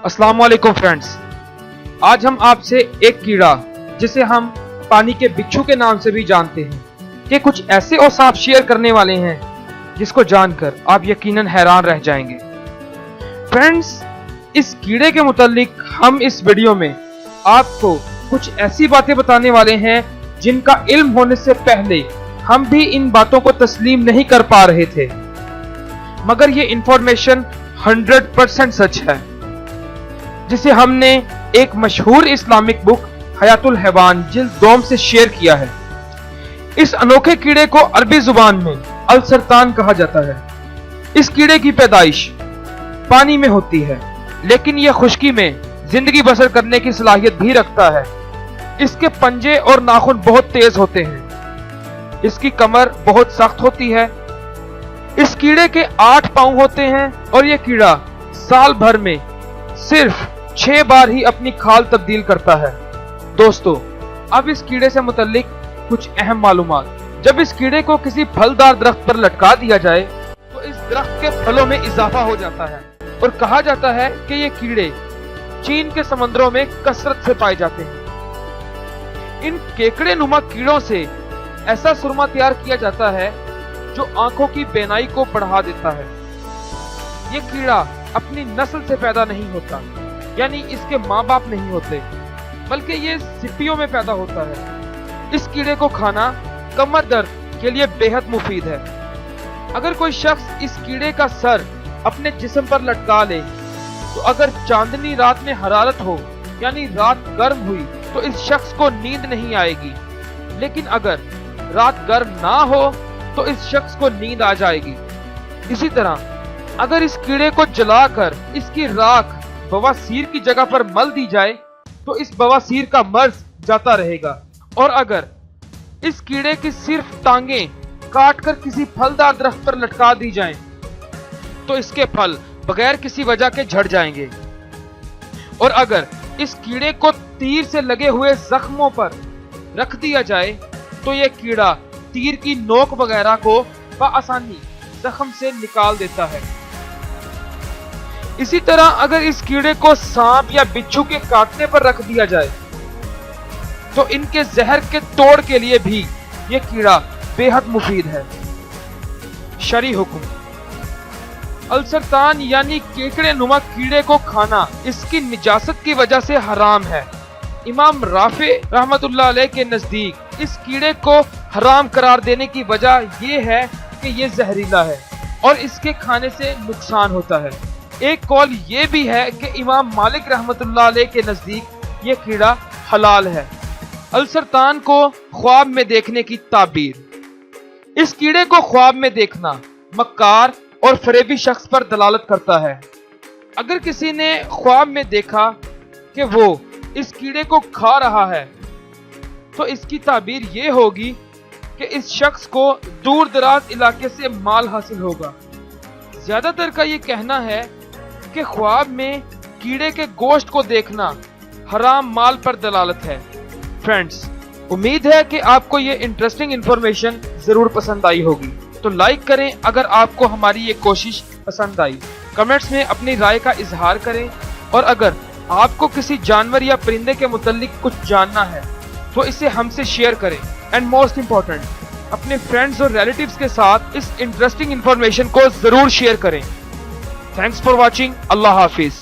अस्सलाम वालेकुम फ्रेंड्स, आज हम आपसे एक कीड़ा जिसे हम पानी के बिच्छू के नाम से भी जानते हैं कि कुछ ऐसे औसाफ शेयर करने वाले हैं जिसको जानकर आप यकीनन हैरान रह जाएंगे। फ्रेंड्स, इस कीड़े के मुतालिक हम इस वीडियो में आपको कुछ ऐसी बातें बताने वाले हैं जिनका इल्म होने से पहले हम भी इन बातों को तस्लीम नहीं कर पा रहे थे, मगर ये इंफॉर्मेशन 100% सच है, जिसे हमने एक मशहूर इस्लामिक बुक हयातुल हैवान जिल्द 2 से शेयर किया है। इस अनोखे कीड़े को अरबी जुबान में अल-सरतान कहा जाता है। इस कीड़े की पैदाइश पानी में होती है, लेकिन यह खुश्की में जिंदगी बसर करने की सलाहियत भी रखता है। इसके पंजे और नाखून बहुत तेज होते हैं। इसकी कमर बहुत सख्त होती है। इस कीड़े के 8 पांव होते हैं और यह कीड़ा साल भर में सिर्फ 6 बार ही अपनी खाल तब्दील करता है। दोस्तों, अब इस कीड़े से मुतल्लिक कुछ अहम मालूमात। जब इस कीड़े को किसी फलदार दरख्त पर लटका दिया जाए तो इस दरख्त के फलों में इजाफा हो जाता है और कहा जाता है कि ये कीड़े चीन के समंदरों में कसरत से पाए जाते हैं। इन केकड़े नुमा कीड़ों से ऐसा सुरमा तैयार किया जाता है जो आंखों की बेनाई को बढ़ा देता है। ये कीड़ा अपनी नस्ल से पैदा नहीं होता, यानी इसके माँ बाप नहीं होते, बल्कि ये सिपियों में पैदा होता है। इस कीड़े को खाना कमर दर्द के लिए बेहद मुफीद है। अगर कोई शख्स इस कीड़े का सर अपने जिस्म पर लटका ले तो अगर चांदनी रात में हरारत हो, यानी रात गर्म हुई, तो इस शख्स को नींद नहीं आएगी। लेकिन अगर रात गर्म ना हो तो इस शख्स को नींद आ जाएगी। इसी तरह अगर इस कीड़े को जलाकर इसकी राख बवासीर की जगह पर मल दी जाए तो इस बवासीर का मर्ज जाता रहेगा। और अगर इस कीड़े की सिर्फ टांगें काट कर किसी फलदार दरख्त पर लटका दी जाएं, तो इसके फल बगैर किसी वजह के झड़ जाएंगे। और अगर इस कीड़े को तीर से लगे हुए जख्मों पर रख दिया जाए तो यह कीड़ा तीर की नोक वगैरह को बआसानी जख्म से निकाल देता है। इसी तरह अगर इस कीड़े को सांप या बिच्छू के काटने पर रख दिया जाए तो इनके जहर के तोड़ के लिए भी यह कीड़ा बेहद मुफीद है। शरई हुक्म, अल-सरतान यानी केकड़े नुमा कीड़े को खाना इसकी निजासत की वजह से हराम है। इमाम राफे रहमतुल्लाह अलैह के नजदीक इस कीड़े को हराम करार देने की वजह यह है कि यह जहरीला है और इसके खाने से नुकसान होता है। एक कौल ये भी है कि इमाम मालिक रहमतुल्लाह अलैह के नजदीक यह कीड़ा हलाल है। अल-सरतान को ख्वाब में देखने की ताबीर। इस कीड़े को ख्वाब में देखना मक्कार और फरेबी शख्स पर दलालत करता है। अगर किसी ने ख्वाब में देखा कि वो इस कीड़े को खा रहा है तो इसकी ताबीर ये होगी कि इस शख्स को दूर दराज इलाके से माल हासिल होगा। ज्यादातर का ये कहना है कि ख्वाब में कीड़े के गोश्त को देखना हराम माल पर दलालत है। फ्रेंड्स, उम्मीद है कि आपको ये इंटरेस्टिंग इंफॉर्मेशन जरूर पसंद आई होगी, तो लाइक करें अगर आपको हमारी ये कोशिश पसंद आई। कमेंट्स में अपनी राय का इजहार करें और अगर आपको किसी जानवर या परिंदे के मुतालिक कुछ जानना है तो इसे हमसे शेयर करें। एंड मोस्ट इम्पोर्टेंट, अपने फ्रेंड्स और रिलेटिव्स के साथ इस इंटरेस्टिंग इंफॉर्मेशन को जरूर शेयर करें। Thanks for watching. Allah Hafiz.